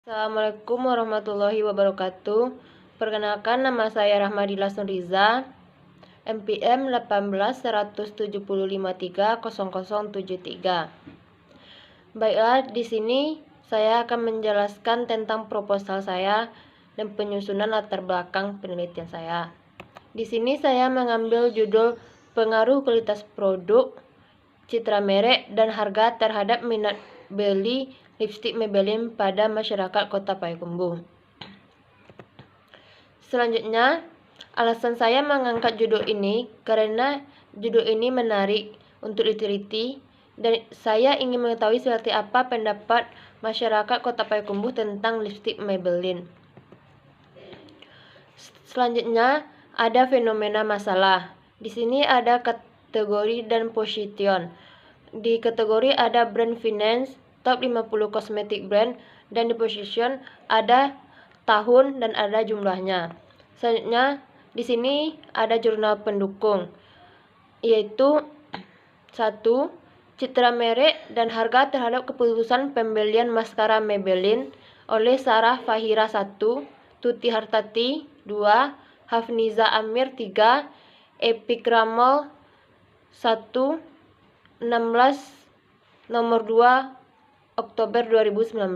Assalamualaikum warahmatullahi wabarakatuh. Perkenalkan, nama saya Rahmadila Sunriza, NPM 18.175.30073. Baiklah, di sini saya akan menjelaskan tentang proposal saya dan penyusunan latar belakang penelitian saya. Di sini saya mengambil judul pengaruh kualitas produk, citra merek, dan harga terhadap minat beli lipstik Maybelline pada masyarakat Kota Payakumbuh. Selanjutnya, alasan saya mengangkat judul ini karena judul ini menarik untuk diteliti dan saya ingin mengetahui seperti apa pendapat masyarakat Kota Payakumbuh tentang lipstik Maybelline. Selanjutnya, ada fenomena masalah. Di sini ada kategori dan position. Di kategori ada brand finance, top 50 cosmetic brand, dan di position ada tahun dan ada jumlahnya. Selanjutnya, di sini ada jurnal pendukung, yaitu 1. Citra merek dan harga terhadap keputusan pembelian maskara Maybelline oleh Sarah Fahira 1, Tuti Hartati 2, Hafniza Amir 3, Epikramol 1, 16 nomor 2 Oktober 2019.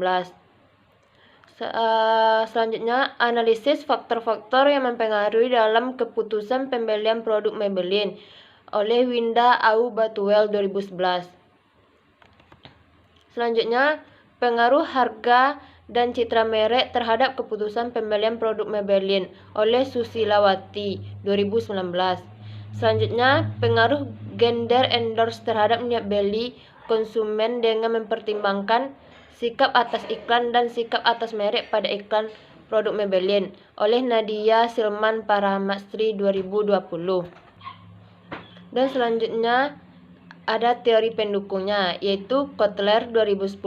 Selanjutnya, analisis faktor-faktor yang mempengaruhi dalam keputusan pembelian produk Maybelline oleh Winda Au Batuel 2011. Selanjutnya, pengaruh harga dan citra merek terhadap keputusan pembelian produk Maybelline oleh Susilawati 2019. Selanjutnya, pengaruh gender endorse terhadap minat beli konsumen dengan mempertimbangkan sikap atas iklan dan sikap atas merek pada iklan produk Maybelline oleh Nadia Silman Paramastri 2020. Dan selanjutnya ada teori pendukungnya, yaitu Kotler 2010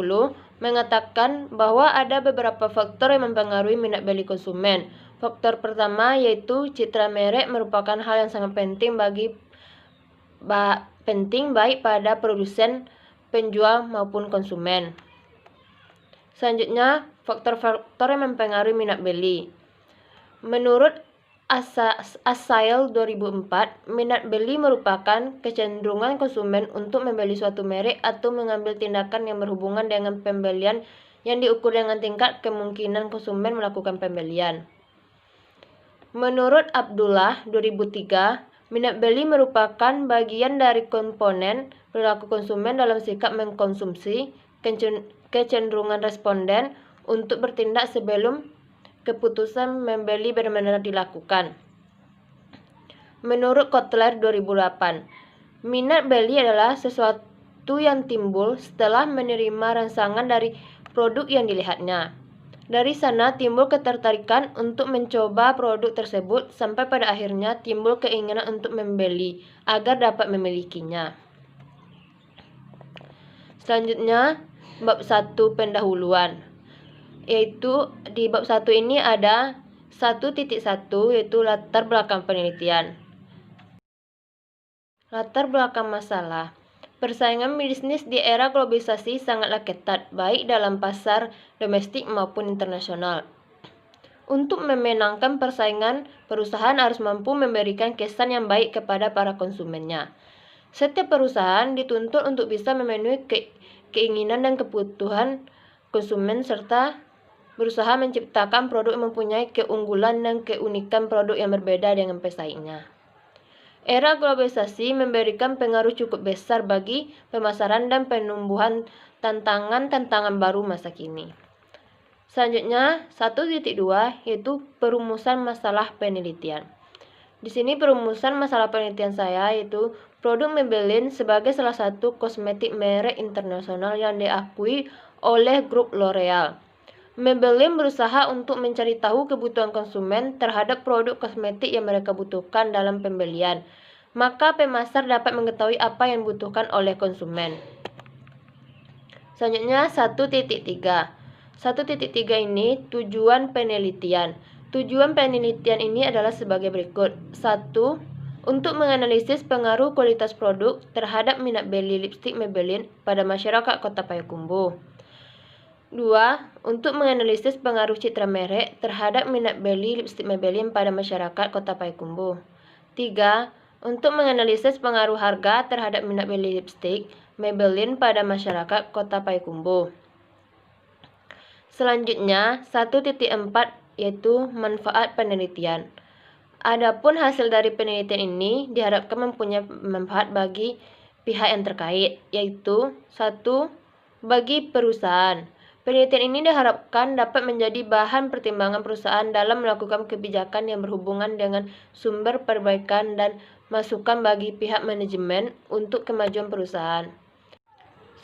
mengatakan bahwa ada beberapa faktor yang mempengaruhi minat beli konsumen. Faktor pertama yaitu citra merek merupakan hal yang sangat penting baik pada produsen, penjual maupun konsumen. Selanjutnya, faktor-faktor yang mempengaruhi minat beli. Menurut Asail 2004, minat beli merupakan kecenderungan konsumen untuk membeli suatu merek atau mengambil tindakan yang berhubungan dengan pembelian yang diukur dengan tingkat kemungkinan konsumen melakukan pembelian. Menurut Abdullah 2003, minat beli merupakan bagian dari komponen perilaku konsumen dalam sikap mengkonsumsi, kecenderungan responden untuk bertindak sebelum keputusan membeli benar-benar dilakukan. Menurut Kotler 2008, minat beli adalah sesuatu yang timbul setelah menerima rangsangan dari produk yang dilihatnya. Dari sana timbul ketertarikan untuk mencoba produk tersebut sampai pada akhirnya timbul keinginan untuk membeli agar dapat memilikinya. Selanjutnya, bab 1 pendahuluan. Yaitu di bab 1 ini ada 1.1 yaitu latar belakang penelitian. Latar belakang masalah. Persaingan bisnis di era globalisasi sangatlah ketat, baik dalam pasar domestik maupun internasional. Untuk memenangkan persaingan, perusahaan harus mampu memberikan kesan yang baik kepada para konsumennya. Setiap perusahaan dituntut untuk bisa memenuhi keinginan dan kebutuhan konsumen serta berusaha menciptakan produk yang mempunyai keunggulan dan keunikan produk yang berbeda dengan pesaingnya. Era globalisasi memberikan pengaruh cukup besar bagi pemasaran dan penumbuhan tantangan baru masa kini. Selanjutnya, 1.2 yaitu perumusan masalah penelitian. Di sini perumusan masalah penelitian saya yaitu produk Maybelline sebagai salah satu kosmetik merek internasional yang diakui oleh grup L'Oreal. Maybelline berusaha untuk mencari tahu kebutuhan konsumen terhadap produk kosmetik yang mereka butuhkan dalam pembelian. Maka pemasar dapat mengetahui apa yang dibutuhkan oleh konsumen. Selanjutnya 1.3. 1.3 ini tujuan penelitian. Tujuan penelitian ini adalah sebagai berikut. 1. Untuk menganalisis pengaruh kualitas produk terhadap minat beli lipstik Maybelline pada masyarakat Kota Payakumbuh. 2. Untuk menganalisis pengaruh citra merek terhadap minat beli lipstik Maybelline pada masyarakat Kota Payakumbuh. 3. Untuk menganalisis pengaruh harga terhadap minat beli lipstik Maybelline pada masyarakat Kota Payakumbuh. Selanjutnya, 1.4 yaitu manfaat penelitian. Adapun hasil dari penelitian ini diharapkan mempunyai manfaat bagi pihak yang terkait, yaitu 1. Bagi perusahaan. Penelitian ini diharapkan dapat menjadi bahan pertimbangan perusahaan dalam melakukan kebijakan yang berhubungan dengan sumber perbaikan dan masukan bagi pihak manajemen untuk kemajuan perusahaan.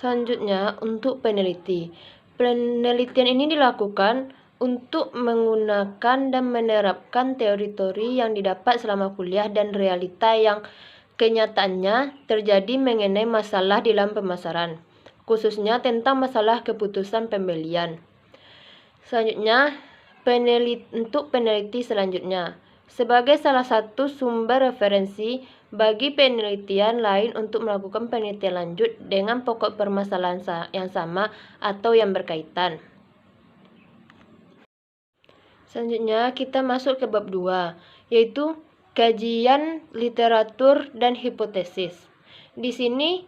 Selanjutnya, untuk peneliti. Penelitian ini dilakukan untuk menggunakan dan menerapkan teori-teori yang didapat selama kuliah dan realita yang kenyataannya terjadi mengenai masalah di dalam pemasaran, khususnya tentang masalah keputusan pembelian. Selanjutnya, untuk peneliti selanjutnya. Sebagai salah satu sumber referensi bagi penelitian lain untuk melakukan penelitian lanjut dengan pokok permasalahan yang sama atau yang berkaitan. Selanjutnya kita masuk ke bab 2, yaitu kajian literatur dan hipotesis. Di sini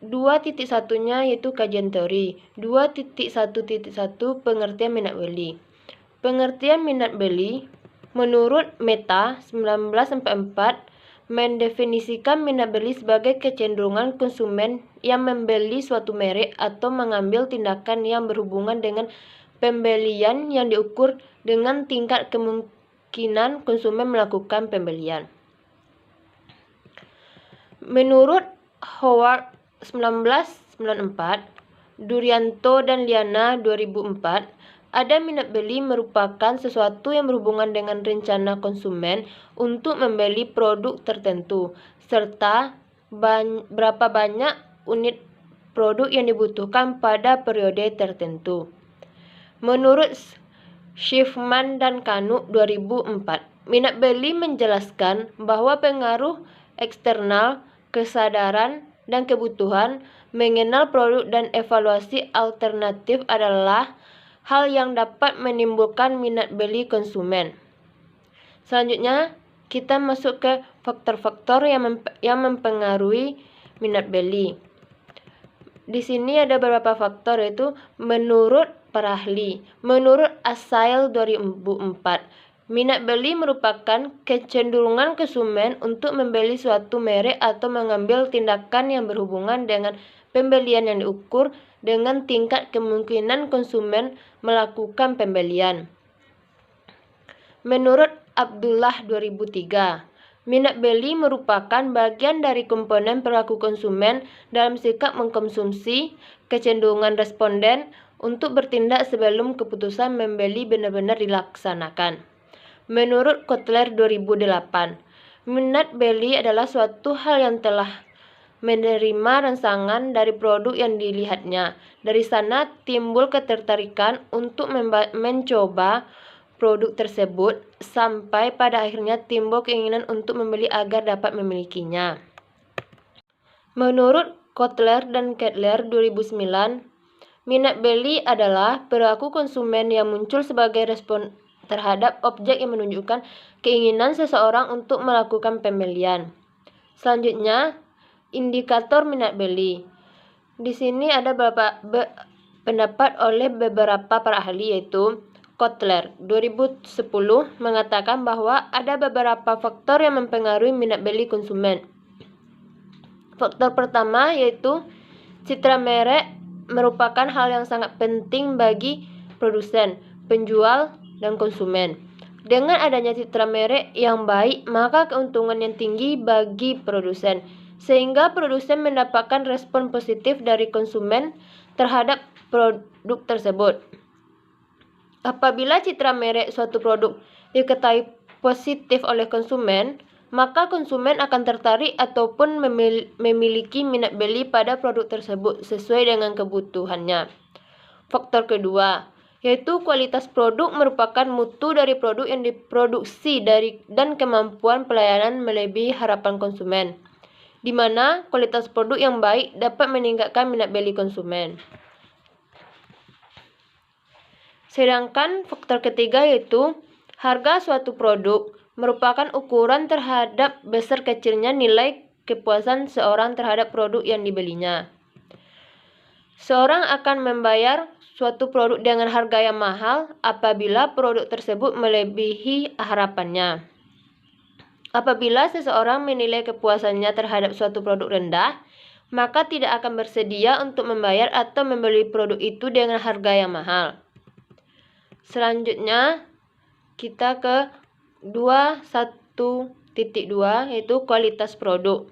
2.1-nya yaitu kajian teori, 2.1.1 pengertian minat beli. Pengertian minat beli menurut Meta 1944 mendefinisikan minat beli sebagai kecenderungan konsumen yang membeli suatu merek atau mengambil tindakan yang berhubungan dengan pembelian yang diukur dengan tingkat kemungkinan konsumen melakukan pembelian. Menurut Howard 1994, Durianto dan Liana 2004, ada minat beli merupakan sesuatu yang berhubungan dengan rencana konsumen untuk membeli produk tertentu, serta berapa banyak unit produk yang dibutuhkan pada periode tertentu. Menurut Schiffman dan Kanu 2004, minat beli menjelaskan bahwa pengaruh eksternal, kesadaran, dan kebutuhan mengenal produk dan evaluasi alternatif adalah hal yang dapat menimbulkan minat beli konsumen. Selanjutnya, kita masuk ke faktor-faktor yang mempengaruhi minat beli. Di sini ada beberapa faktor, yaitu menurut para ahli. Menurut Asail 2004, minat beli merupakan kecenderungan konsumen untuk membeli suatu merek atau mengambil tindakan yang berhubungan dengan pembelian yang diukur dengan tingkat kemungkinan konsumen melakukan pembelian. Menurut Abdullah 2003, minat beli merupakan bagian dari komponen perilaku konsumen dalam sikap mengkonsumsi. Kecenderungan responden untuk bertindak sebelum keputusan membeli benar-benar dilaksanakan. Menurut Kotler 2008, minat beli adalah suatu hal yang telah menerima rangsangan dari produk yang dilihatnya. Dari sana timbul ketertarikan untuk mencoba produk tersebut sampai pada akhirnya timbul keinginan untuk membeli agar dapat memilikinya. Menurut Kotler dan Kettler 2009, minat beli adalah perilaku konsumen yang muncul sebagai respon terhadap objek yang menunjukkan keinginan seseorang untuk melakukan pembelian. Selanjutnya, indikator minat beli. Di sini ada beberapa pendapat oleh beberapa para ahli, yaitu Kotler 2010 mengatakan bahwa ada beberapa faktor yang mempengaruhi minat beli konsumen. Faktor pertama yaitu citra merek merupakan hal yang sangat penting bagi produsen, penjual, dan konsumen. Dengan adanya citra merek yang baik, maka keuntungan yang tinggi bagi produsen, sehingga produsen mendapatkan respon positif dari konsumen terhadap produk tersebut. Apabila citra merek suatu produk diketahui positif oleh konsumen, maka konsumen akan tertarik ataupun memiliki minat beli pada produk tersebut sesuai dengan kebutuhannya. Faktor kedua, yaitu kualitas produk merupakan mutu dari produk yang diproduksi dan kemampuan pelayanan melebihi harapan konsumen, di mana kualitas produk yang baik dapat meningkatkan minat beli konsumen. Sedangkan faktor ketiga yaitu harga suatu produk merupakan ukuran terhadap besar kecilnya nilai kepuasan seorang terhadap produk yang dibelinya. Seorang akan membayar suatu produk dengan harga yang mahal apabila produk tersebut melebihi harapannya. Apabila seseorang menilai kepuasannya terhadap suatu produk rendah, maka tidak akan bersedia untuk membayar atau membeli produk itu dengan harga yang mahal. Selanjutnya, kita ke 21.2 yaitu kualitas produk.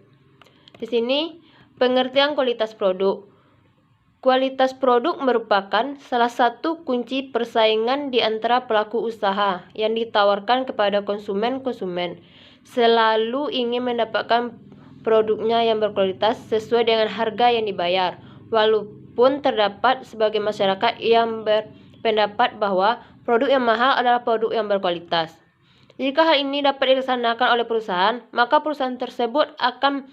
Di sini pengertian kualitas produk. Kualitas produk merupakan salah satu kunci persaingan di antara pelaku usaha yang ditawarkan kepada konsumen-konsumen. Selalu ingin mendapatkan produknya yang berkualitas sesuai dengan harga yang dibayar, walaupun terdapat sebagai masyarakat yang berpendapat bahwa produk yang mahal adalah produk yang berkualitas. Jika hal ini dapat dilaksanakan oleh perusahaan, maka perusahaan tersebut akan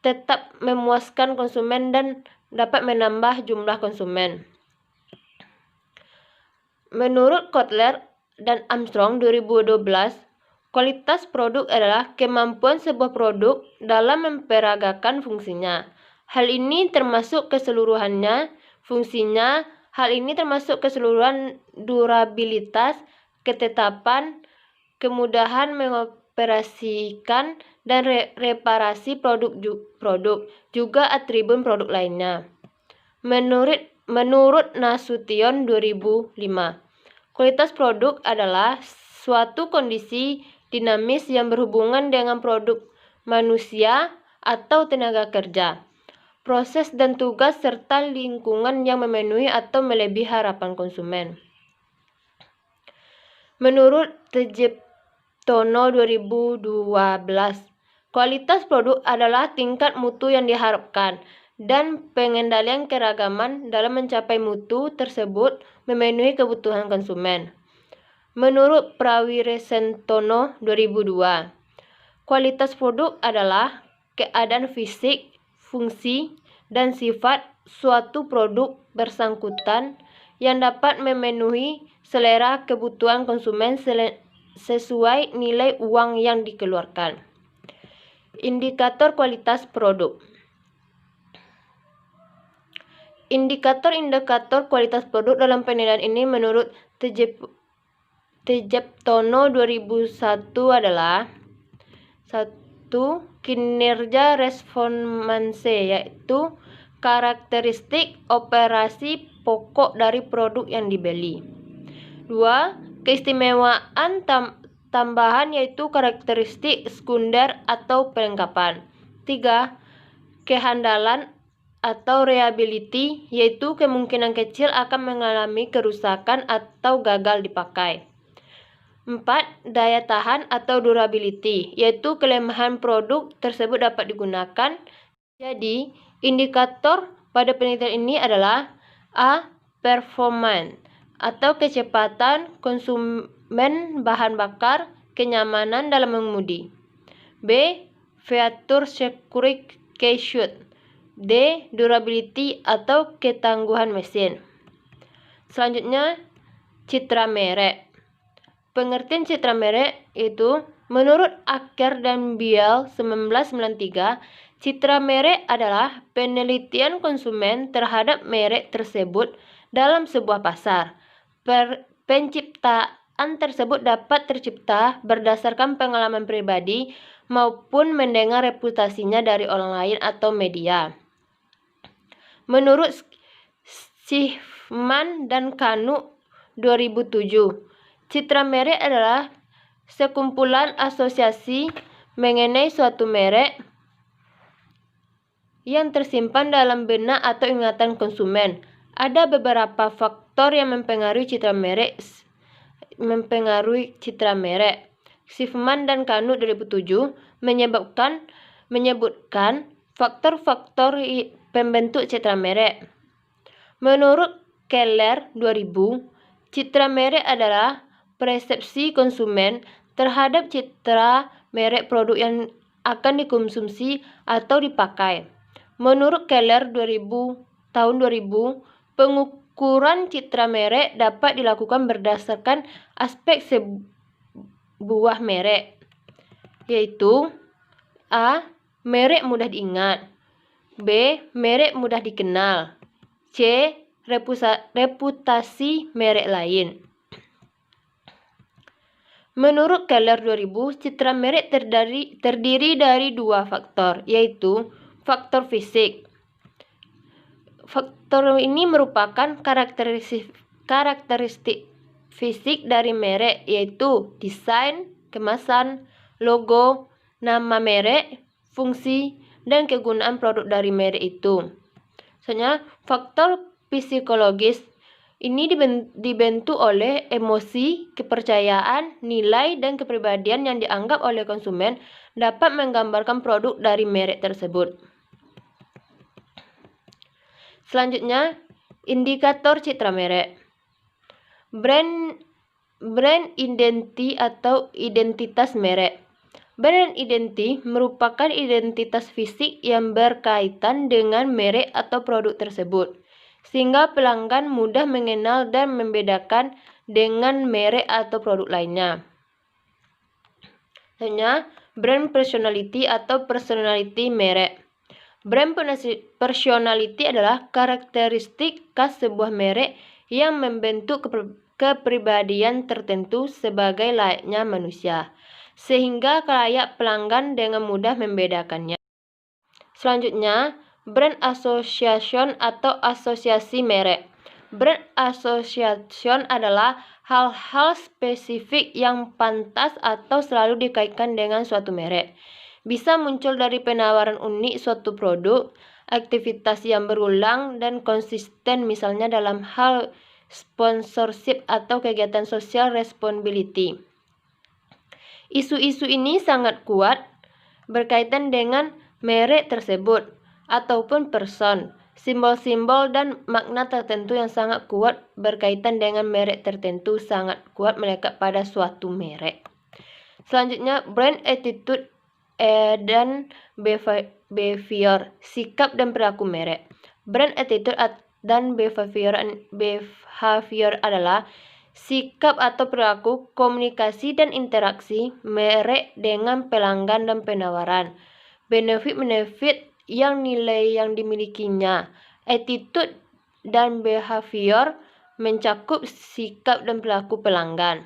tetap memuaskan konsumen dan dapat menambah jumlah konsumen. Menurut Kotler dan Armstrong 2012, kualitas produk adalah kemampuan sebuah produk dalam memperagakan fungsinya. Hal ini termasuk keseluruhannya, fungsinya, hal ini termasuk keseluruhan durabilitas, ketetapan, kemudahan mengoperasikan, dan reparasi produk, juga atribut produk lainnya. Menurut Nasution 2005, kualitas produk adalah suatu kondisi dinamis yang berhubungan dengan produk manusia atau tenaga kerja, proses dan tugas serta lingkungan yang memenuhi atau melebihi harapan konsumen. Menurut Tejeptono 2012, kualitas produk adalah tingkat mutu yang diharapkan dan pengendalian keragaman dalam mencapai mutu tersebut memenuhi kebutuhan konsumen. Menurut Prawiresentono 2002, kualitas produk adalah keadaan fisik, fungsi, dan sifat suatu produk bersangkutan yang dapat memenuhi selera kebutuhan konsumen sesuai nilai uang yang dikeluarkan. Indikator kualitas produk. Indikator-indikator kualitas produk dalam penilaian ini menurut Tejeptono 2001 adalah 1. Kinerja response, yaitu karakteristik operasi pokok dari produk yang dibeli. 2. Keistimewaan tambahan, yaitu karakteristik sekunder atau pelengkapan. 3. Kehandalan atau reliability, yaitu kemungkinan kecil akan mengalami kerusakan atau gagal dipakai. 4. Daya tahan atau durability, yaitu kelemahan produk tersebut dapat digunakan. Jadi, indikator pada penelitian ini adalah A. Performance atau kecepatan konsumen bahan bakar, kenyamanan dalam mengemudi. B. Feature certification. D. Durability atau ketangguhan mesin. Selanjutnya, citra merek. Pengertian citra merek itu menurut Acker dan Biel 1993, citra merek adalah penelitian konsumen terhadap merek tersebut dalam sebuah pasar. Penciptaan tersebut dapat tercipta berdasarkan pengalaman pribadi maupun mendengar reputasinya dari orang lain atau media. Menurut Schiffman dan Kanu 2007, citra merek adalah sekumpulan asosiasi mengenai suatu merek yang tersimpan dalam benak atau ingatan konsumen. Ada beberapa faktor yang mempengaruhi citra merek. Schiffman dan Kanu 2007 menyebutkan faktor-faktor pembentuk citra merek. Menurut Keller 2000, citra merek adalah persepsi konsumen terhadap citra merek produk yang akan dikonsumsi atau dipakai. Menurut Keller tahun 2000, pengukuran citra merek dapat dilakukan berdasarkan aspek sebuah merek, yaitu A. Merek mudah diingat, B. Merek mudah dikenal, C. Reputasi merek lain. Menurut Keller 2000, citra merek terdiri dari dua faktor, yaitu faktor fisik. Faktor ini merupakan karakteristik fisik dari merek, yaitu desain, kemasan, logo, nama merek, fungsi, dan kegunaan produk dari merek itu. Soalnya, faktor psikologis ini dibentuk oleh emosi, kepercayaan, nilai, dan kepribadian yang dianggap oleh konsumen dapat menggambarkan produk dari merek tersebut. Selanjutnya, indikator citra merek. Brand identity atau identitas merek. Brand identity merupakan identitas fisik yang berkaitan dengan merek atau produk tersebut, sehingga pelanggan mudah mengenal dan membedakan dengan merek atau produk lainnya. Selanjutnya, brand personality atau personality merek. Brand personality adalah karakteristik khas sebuah merek yang membentuk kepribadian tertentu sebagai layaknya manusia, sehingga layak pelanggan dengan mudah membedakannya. Selanjutnya, brand association atau asosiasi merek. Brand association adalah hal-hal spesifik yang pantas atau selalu dikaitkan dengan suatu merek. Bisa muncul dari penawaran unik suatu produk, aktivitas yang berulang dan konsisten, misalnya dalam hal sponsorship atau kegiatan social responsibility. Isu-isu ini sangat kuat berkaitan dengan merek tersebut ataupun person. Simbol-simbol dan makna tertentu yang sangat kuat berkaitan dengan merek tertentu sangat kuat melekat pada suatu merek. Selanjutnya, brand attitude dan behavior, sikap dan perilaku merek. Brand attitude dan behavior adalah sikap atau perilaku, komunikasi dan interaksi merek dengan pelanggan dan penawaran. Benefit yang nilai yang dimilikinya. Attitude dan behavior mencakup sikap dan perilaku pelanggan.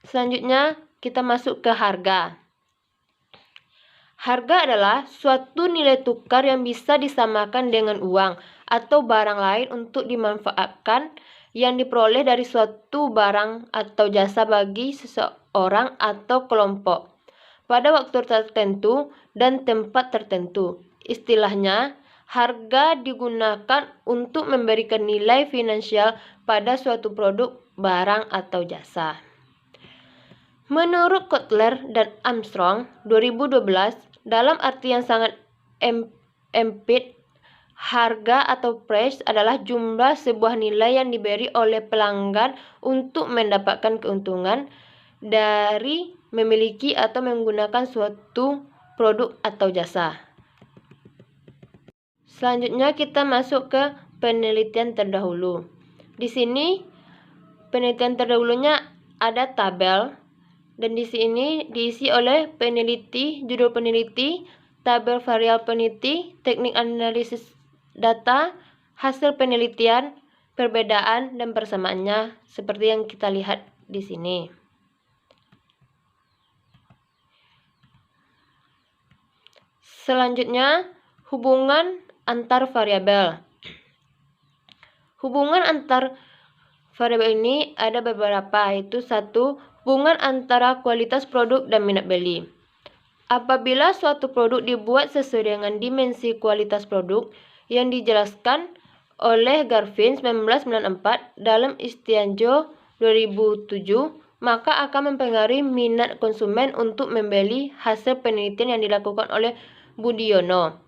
Selanjutnya, kita masuk ke harga. Harga adalah suatu nilai tukar yang bisa disamakan dengan uang atau barang lain untuk dimanfaatkan yang diperoleh dari suatu barang atau jasa bagi seseorang atau kelompok pada waktu tertentu dan tempat tertentu. Istilahnya, harga digunakan untuk memberikan nilai finansial pada suatu produk, barang, atau jasa. Menurut Kotler dan Armstrong 2012, dalam arti yang sangat empit, harga atau price adalah jumlah sebuah nilai yang diberi oleh pelanggan untuk mendapatkan keuntungan dari memiliki atau menggunakan suatu produk atau jasa. Selanjutnya kita masuk ke penelitian terdahulu. Di sini penelitian terdahulunya ada tabel. Dan di sini diisi oleh peneliti, judul peneliti, tabel variabel peneliti, teknik analisis data, hasil penelitian, perbedaan dan persamaannya seperti yang kita lihat di sini. Selanjutnya, hubungan antar variabel. Hubungan antar variabel ini ada beberapa, yaitu 1. Hubungan antara kualitas produk dan minat beli. Apabila suatu produk dibuat sesuai dengan dimensi kualitas produk yang dijelaskan oleh Garvin 1994 dalam Istianjo 2007, maka akan mempengaruhi minat konsumen untuk membeli. Hasil penelitian yang dilakukan oleh Budiono,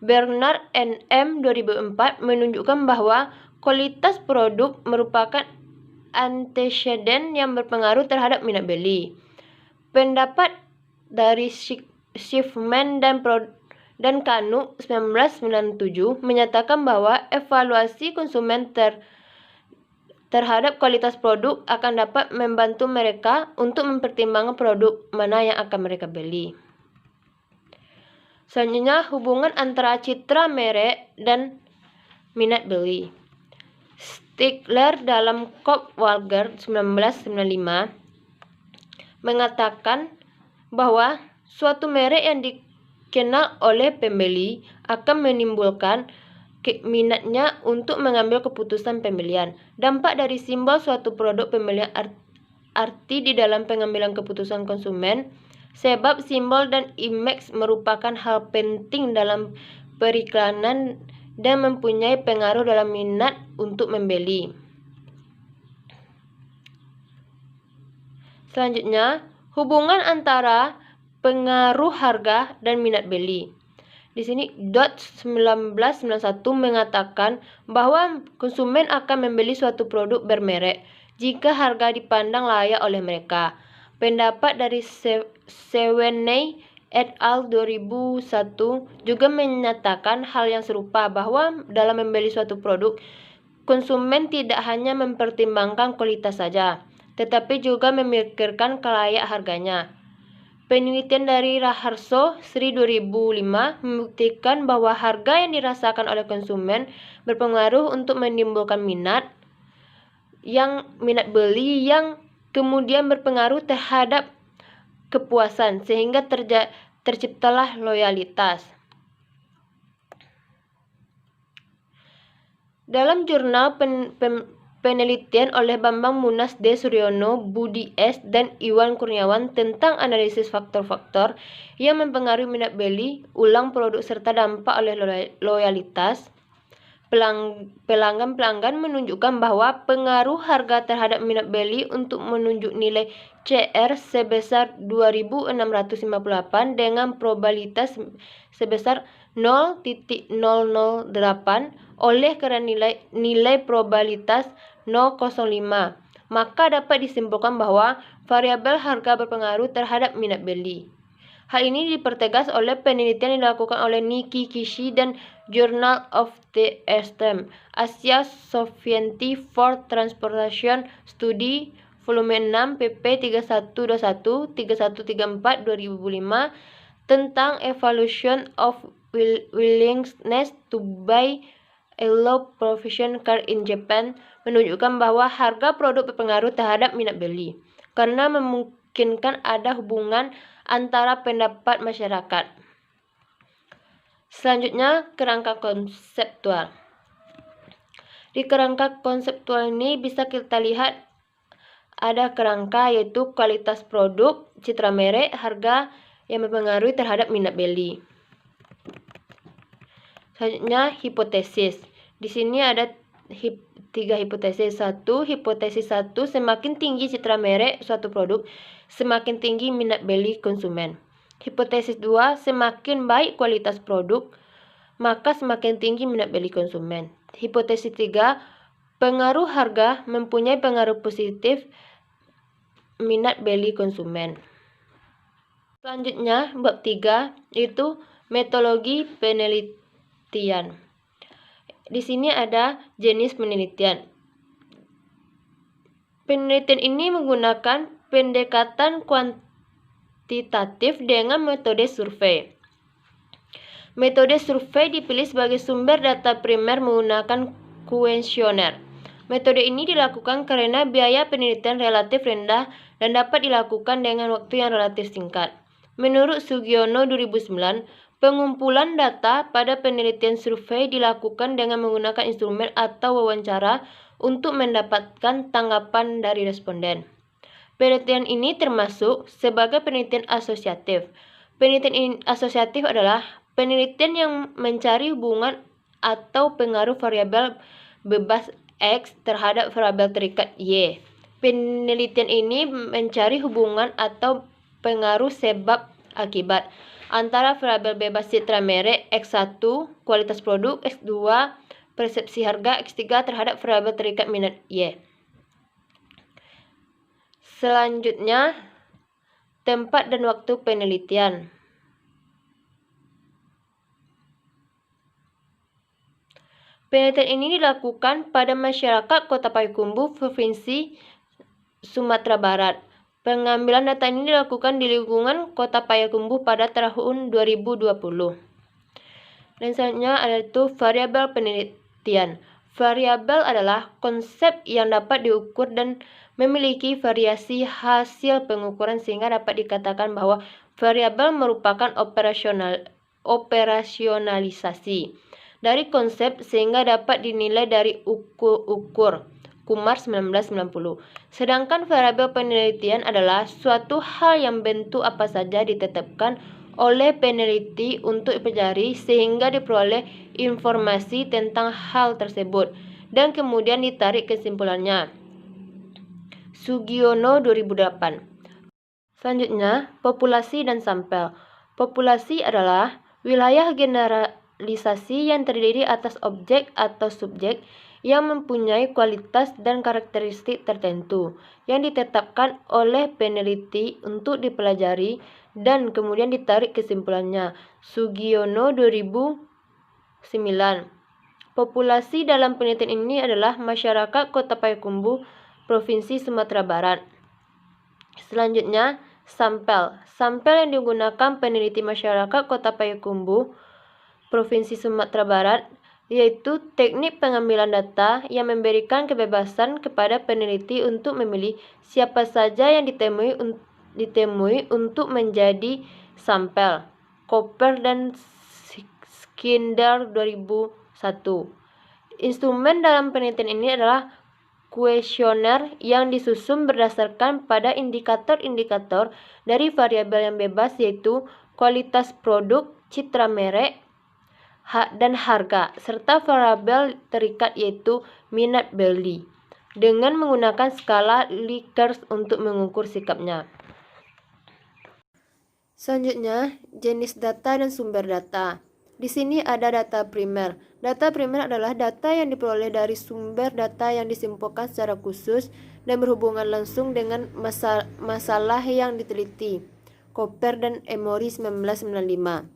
Bernard N.M. 2004 menunjukkan bahwa kualitas produk merupakan antecedent yang berpengaruh terhadap minat beli. Pendapat dari Schiffman dan dan Kanu 1997 menyatakan bahwa evaluasi konsumen terhadap kualitas produk akan dapat membantu mereka untuk mempertimbangkan produk mana yang akan mereka beli. Selanjutnya, hubungan antara citra merek dan minat beli. Stigler dalam Kopwalger 1995 mengatakan bahwa suatu merek yang dikenal oleh pembeli akan menimbulkan minatnya untuk mengambil keputusan pembelian. Dampak dari simbol suatu produk pembelian arti di dalam pengambilan keputusan konsumen, sebab simbol dan image merupakan hal penting dalam periklanan dan mempunyai pengaruh dalam minat untuk membeli. Selanjutnya, hubungan antara pengaruh harga dan minat beli. Di sini Dodge 1991 mengatakan bahwa konsumen akan membeli suatu produk bermerek jika harga dipandang layak oleh mereka. Pendapat dari Seweney et al. 2001 juga menyatakan hal yang serupa, bahwa dalam membeli suatu produk, konsumen tidak hanya mempertimbangkan kualitas saja, tetapi juga memikirkan kelayak harganya. Penelitian dari Raharso Sri 2005 membuktikan bahwa harga yang dirasakan oleh konsumen berpengaruh untuk menimbulkan minat beli yang kemudian berpengaruh terhadap kepuasan, sehingga terciptalah loyalitas. Dalam jurnal penelitian oleh Bambang Munas D. Suryono, Budi S. dan Iwan Kurniawan tentang analisis faktor-faktor yang mempengaruhi minat beli ulang produk serta dampak oleh loyalitas pelanggan menunjukkan bahwa pengaruh harga terhadap minat beli untuk menunjuk nilai CR sebesar 2658 dengan probabilitas sebesar 0,008 oleh karena nilai probabilitas 0,05, maka dapat disimpulkan bahwa variabel harga berpengaruh terhadap minat beli. Hal ini dipertegas oleh penelitian yang dilakukan oleh Nikki Kishi dan Journal of the Eastern Asia Sovereignty for Transportation Study volume 6 pp 3121-3134 2005 tentang Evaluation of Willingness to Buy a Low Profession Car in Japan, menunjukkan bahwa harga produk berpengaruh terhadap minat beli karena memungkinkan ada hubungan antara pendapat masyarakat. Selanjutnya, kerangka konseptual. Di kerangka konseptual ini bisa kita lihat ada kerangka, yaitu kualitas produk, citra merek, harga yang mempengaruhi terhadap minat beli. Selanjutnya, hipotesis. Di sini ada 3 hipotesis. Hipotesis 1, semakin tinggi citra merek suatu produk, semakin tinggi minat beli konsumen. Hipotesis 2, semakin baik kualitas produk, maka semakin tinggi minat beli konsumen. Hipotesis 3, pengaruh harga mempunyai pengaruh positif minat beli konsumen. Selanjutnya, bab 3, yaitu metodologi penelitian. Di sini ada jenis penelitian. Penelitian ini menggunakan pendekatan kuantitatif dengan metode survei. Metode survei dipilih sebagai sumber data primer menggunakan kuesioner. Metode ini dilakukan karena biaya penelitian relatif rendah dan dapat dilakukan dengan waktu yang relatif singkat. Menurut Sugiono 2009, pengumpulan data pada penelitian survei dilakukan dengan menggunakan instrumen atau wawancara untuk mendapatkan tanggapan dari responden. Penelitian ini termasuk sebagai penelitian asosiatif. Penelitian asosiatif adalah penelitian yang mencari hubungan atau pengaruh variabel bebas X terhadap variabel terikat Y. Penelitian ini mencari hubungan atau pengaruh sebab akibat antara variabel bebas citra merek X1 kualitas produk, X2 persepsi harga, X3 terhadap variabel terikat minat Y. Selanjutnya, tempat dan waktu penelitian. Penelitian ini dilakukan pada masyarakat Kota Payakumbuh, Provinsi Sumatera Barat. Pengambilan data ini dilakukan di lingkungan Kota Payakumbuh pada tahun 2020. Dan selanjutnya yaitu variabel penelitian. Variabel adalah konsep yang dapat diukur dan memiliki variasi hasil pengukuran sehingga dapat dikatakan bahwa variabel merupakan operasionalisasi dari konsep sehingga dapat dinilai dari ukur. Kumar 1990. Sedangkan variabel penelitian adalah suatu hal yang bentuk apa saja ditetapkan oleh peneliti untuk dipelajari sehingga diperoleh informasi tentang hal tersebut dan kemudian ditarik kesimpulannya. Sugiono 2008. Selanjutnya, populasi dan sampel. Populasi adalah wilayah generalisasi yang terdiri atas objek atau subjek yang mempunyai kualitas dan karakteristik tertentu yang ditetapkan oleh peneliti untuk dipelajari dan kemudian ditarik kesimpulannya. Sugiono 2009. Populasi dalam penelitian ini adalah masyarakat Kota Payakumbuh, Provinsi Sumatera Barat. Selanjutnya, sampel. Sampel yang digunakan peneliti masyarakat Kota Payakumbuh, Provinsi Sumatera Barat, yaitu teknik pengambilan data yang memberikan kebebasan kepada peneliti untuk memilih siapa saja yang ditemui untuk menjadi sampel. Cooper dan Skinder 2001. Instrumen dalam penelitian ini adalah kuesioner yang disusun berdasarkan pada indikator-indikator dari variabel yang bebas yaitu kualitas produk, citra merek, dan harga, serta variabel terikat yaitu minat beli, dengan menggunakan skala Likert untuk mengukur sikapnya. Selanjutnya, jenis data dan sumber data. Di sini ada data primer. Data primer adalah data yang diperoleh dari sumber data yang disimpulkan secara khusus dan berhubungan langsung dengan masalah yang diteliti. Cooper dan Emory 1995.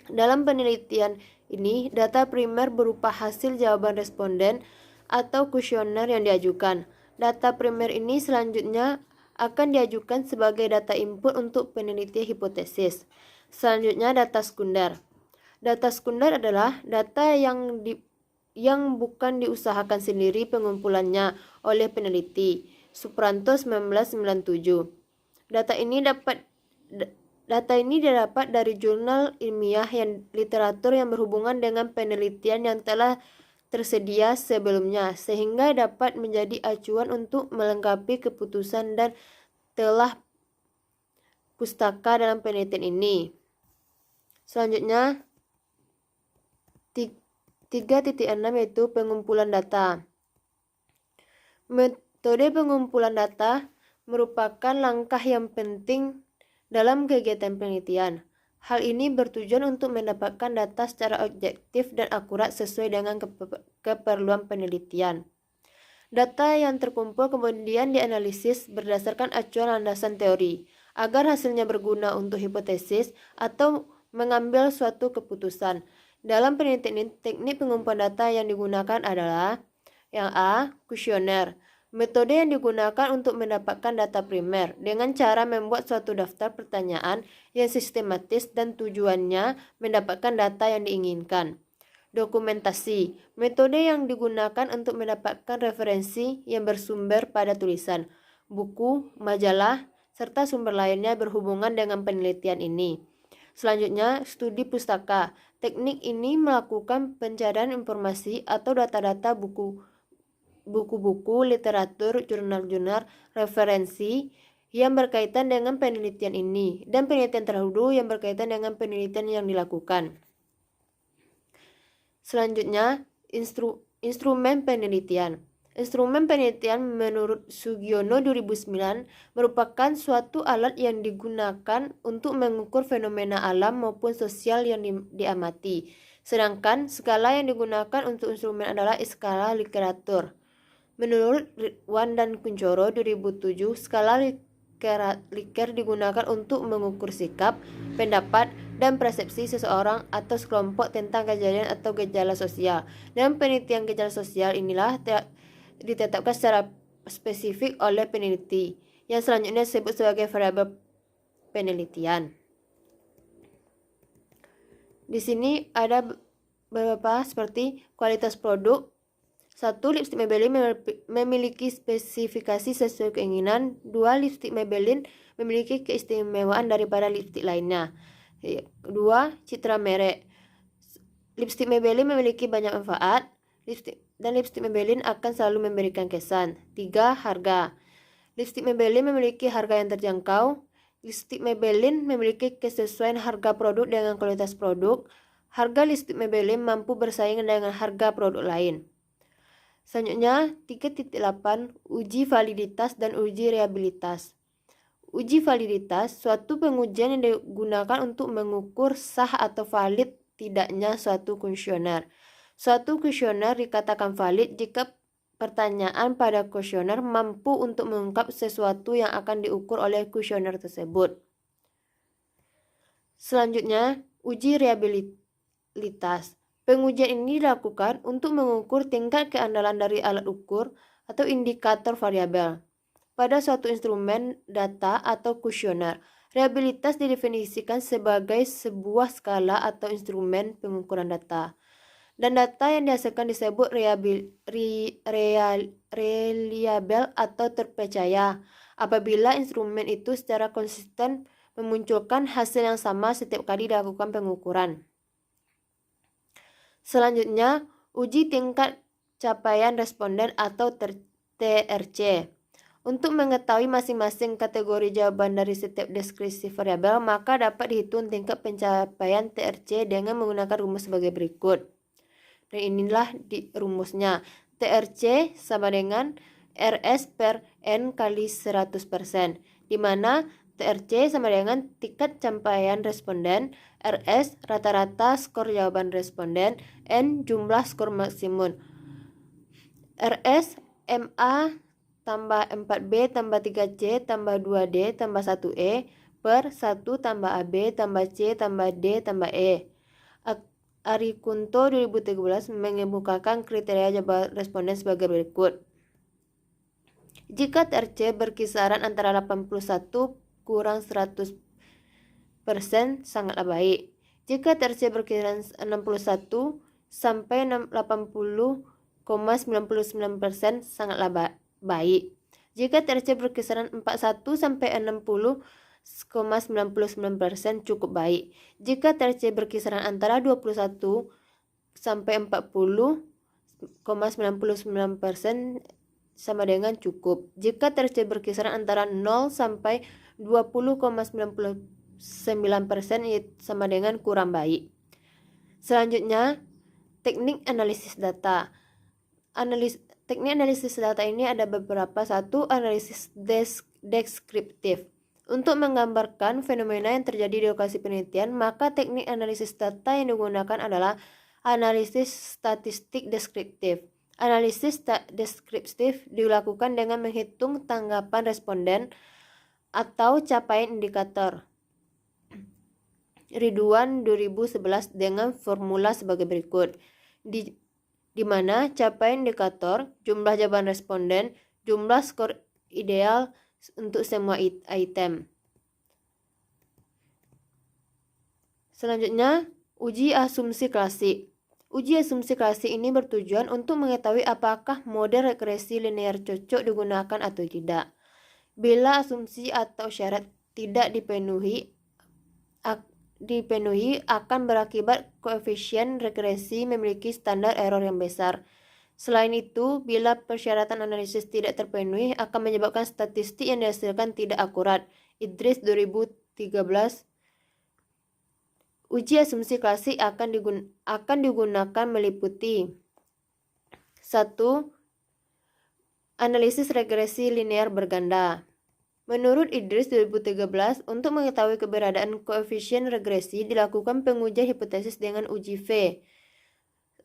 Dalam penelitian ini, data primer berupa hasil jawaban responden atau kuesioner yang diajukan. Data primer ini selanjutnya akan diajukan sebagai data input untuk penelitian hipotesis. Selanjutnya, data sekunder. Data sekunder adalah data yang bukan diusahakan sendiri pengumpulannya oleh peneliti. Supranto 1997. Data ini didapat dari jurnal ilmiah yang literatur yang berhubungan dengan penelitian yang telah tersedia sebelumnya, sehingga dapat menjadi acuan untuk melengkapi keputusan dan telah pustaka dalam penelitian ini. Selanjutnya, 3.6 yaitu pengumpulan data. Metode pengumpulan data merupakan langkah yang penting dalam kegiatan penelitian. Hal ini bertujuan untuk mendapatkan data secara objektif dan akurat sesuai dengan keperluan penelitian. Data yang terkumpul kemudian dianalisis berdasarkan acuan landasan teori, agar hasilnya berguna untuk hipotesis atau mengambil suatu keputusan. Dalam penelitian ini, teknik pengumpulan data yang digunakan adalah yang A. Kuesioner. Metode yang digunakan untuk mendapatkan data primer dengan cara membuat suatu daftar pertanyaan yang sistematis dan tujuannya mendapatkan data yang diinginkan. Dokumentasi. Metode yang digunakan untuk mendapatkan referensi yang bersumber pada tulisan, buku, majalah, serta sumber lainnya berhubungan dengan penelitian ini. Selanjutnya, studi pustaka. Teknik ini melakukan pencarian informasi atau data-data buku-buku, literatur, jurnal-jurnal, referensi yang berkaitan dengan penelitian ini, dan penelitian terdahulu yang berkaitan dengan penelitian yang dilakukan. Selanjutnya, instrumen penelitian. Instrumen penelitian menurut Sugiono 2009 merupakan suatu alat yang digunakan untuk mengukur fenomena alam maupun sosial yang diamati. Sedangkan skala yang digunakan untuk instrumen adalah skala Likert. Menurut Ridwan dan Kuncoro 2007, skala Likert digunakan untuk mengukur sikap, pendapat, dan persepsi seseorang atau sekelompok tentang kejadian atau gejala sosial. Dan penelitian gejala sosial inilah ditetapkan secara spesifik oleh peneliti, yang selanjutnya disebut sebagai variabel penelitian. Di sini ada beberapa seperti kualitas produk. 1. Lipstik Maybelline memiliki spesifikasi sesuai keinginan. 2. Lipstik Maybelline memiliki keistimewaan daripada lipstik lainnya. 2. Citra merek. Lipstik Maybelline memiliki banyak manfaat. Lipstik Maybelline akan selalu memberikan kesan. 3. Harga. Lipstik Maybelline memiliki harga yang terjangkau. Lipstik Maybelline memiliki kesesuaian harga produk dengan kualitas produk. Harga lipstik Maybelline mampu bersaing dengan harga produk lain. Selanjutnya, 3.8 uji validitas dan uji reliabilitas. Uji validitas, suatu pengujian yang digunakan untuk mengukur sah atau valid tidaknya suatu kuesioner. Suatu kuesioner dikatakan valid jika pertanyaan pada kuesioner mampu untuk mengungkap sesuatu yang akan diukur oleh kuesioner tersebut. Selanjutnya, uji reliabilitas. Pengujian ini dilakukan untuk mengukur tingkat keandalan dari alat ukur atau indikator variabel pada suatu instrumen data atau kuesioner. Reliabilitas didefinisikan sebagai sebuah skala atau instrumen pengukuran data. Dan data yang dihasilkan disebut reliable atau terpercaya apabila instrumen itu secara konsisten memunculkan hasil yang sama setiap kali dilakukan pengukuran. Selanjutnya, uji tingkat capaian responden atau TRC. Untuk mengetahui masing-masing kategori jawaban dari setiap deskripsi variabel, maka dapat dihitung tingkat pencapaian TRC dengan menggunakan rumus sebagai berikut. Dan inilah rumusnya. TRC sama dengan RS per N kali 100%, di mana TRC sama dengan tingkat capaian responden, RS rata-rata skor jawaban responden, N jumlah skor maksimum. RS MA tambah 4B tambah 3C tambah 2D tambah 1E per 1 tambah AB tambah C tambah D tambah E. Arikunto 2013 mengemukakan kriteria jawaban responden sebagai berikut. Jika TRC berkisaran antara 81 kurang 100% sangatlah baik. Jika TRC berkisaran 61 sampai 80,99% sangatlah baik. Jika TRC berkisaran 41 sampai 60,99% cukup baik. Jika TRC berkisaran antara 21 sampai 40,99% sama dengan cukup. Jika TRC berkisaran antara 0 sampai 20,99% sama dengan kurang baik. Selanjutnya, teknik analisis data. Teknik analisis data ini ada beberapa. 1. Analisis deskriptif. Untuk menggambarkan fenomena yang terjadi di lokasi penelitian, maka teknik analisis data yang digunakan adalah analisis statistik deskriptif. Analisis deskriptif dilakukan dengan menghitung tanggapan responden atau capaian indikator. Ridwan 2011 dengan formula sebagai berikut. Di mana capaian indikator, jumlah jawaban responden, jumlah skor ideal untuk semua item. Selanjutnya, uji asumsi klasik. Uji asumsi klasik ini bertujuan untuk mengetahui apakah model regresi linear cocok digunakan atau tidak. Bila asumsi atau syarat tidak dipenuhi akan berakibat koefisien regresi memiliki standar error yang besar. Selain itu, bila persyaratan analisis tidak terpenuhi akan menyebabkan statistik yang dihasilkan tidak akurat. Idris 2013. Uji asumsi klasik akan digunakan meliputi 1. Analisis regresi linear berganda. Menurut Idris 2013, untuk mengetahui keberadaan koefisien regresi dilakukan pengujian hipotesis dengan uji V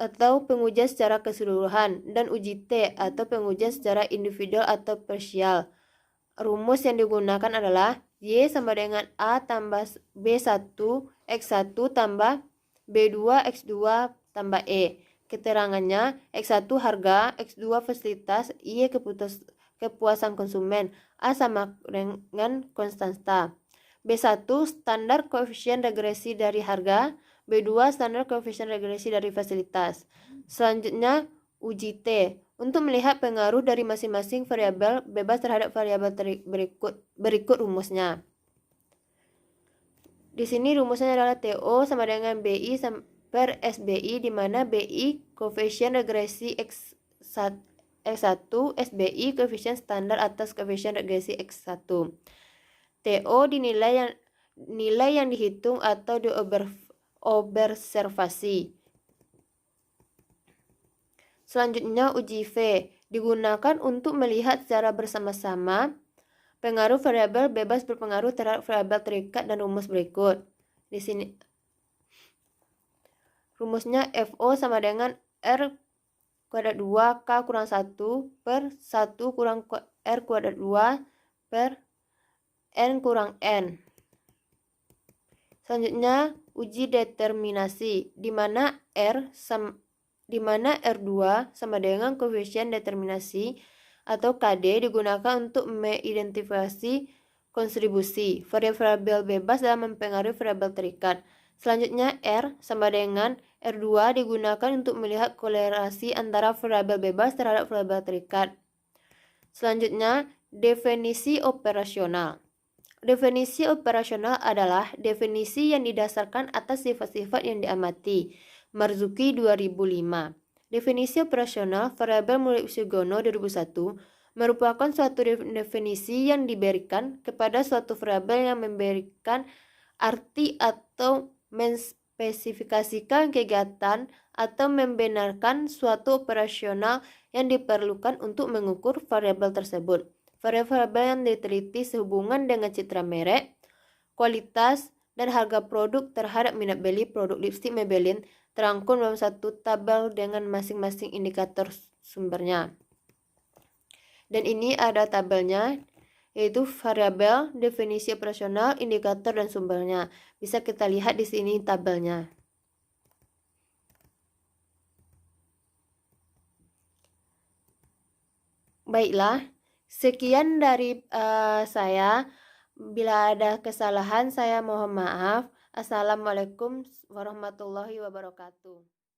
atau pengujian secara keseluruhan dan uji T atau pengujian secara individual atau parsial. rumus yang digunakan adalah Y sama dengan A tambah B1 X1 tambah B2 X2 tambah E. Keterangannya, X1 harga, X2 fasilitas, Y kepuasan konsumen, A sama dengan konstanta. B1 standar koefisien regresi dari harga, B2 standar koefisien regresi dari fasilitas. Selanjutnya, uji T untuk melihat pengaruh dari masing-masing variabel bebas terhadap variabel berikut rumusnya. Di sini rumusnya adalah TO sama dengan BI per SBI, di mana BI koefisien regresi X1, SBI koefisien standar atas koefisien regresi X1. TO nilai yang dihitung atau diobservasi. Selanjutnya uji V digunakan untuk melihat secara bersama-sama pengaruh variabel bebas berpengaruh terhadap variabel terikat dan rumus berikut. Di sini rumusnya FO sama dengan R kuadrat 2 K kurang 1 per 1 kurang R kuadrat 2 per N kurang N. Selanjutnya uji determinasi, di mana R2 sama dengan koefisien determinasi atau KD digunakan untuk mengidentifikasi kontribusi variabel bebas dalam mempengaruhi variabel terikat. Selanjutnya R sama dengan R2 digunakan untuk melihat kolerasi antara variabel bebas terhadap variabel terikat. Selanjutnya, definisi operasional. Definisi operasional adalah definisi yang didasarkan atas sifat-sifat yang diamati. Marzuki 2005. Definisi operasional variabel menurut Sugiono 2001 merupakan suatu definisi yang diberikan kepada suatu variabel yang memberikan arti atau menspesifikasikan kegiatan atau membenarkan suatu operasional yang diperlukan untuk mengukur variabel tersebut. Variabel yang diteliti sehubungan dengan citra merek, kualitas, dan harga produk terhadap minat beli produk lipstik Maybelline terangkum dalam satu tabel dengan masing-masing indikator sumbernya. Dan ini ada tabelnya, yaitu variabel, definisi operasional, indikator, dan sumbernya. Bisa kita lihat di sini tabelnya. Baiklah, sekian dari saya. Bila ada kesalahan, saya mohon maaf. Assalamualaikum warahmatullahi wabarakatuh.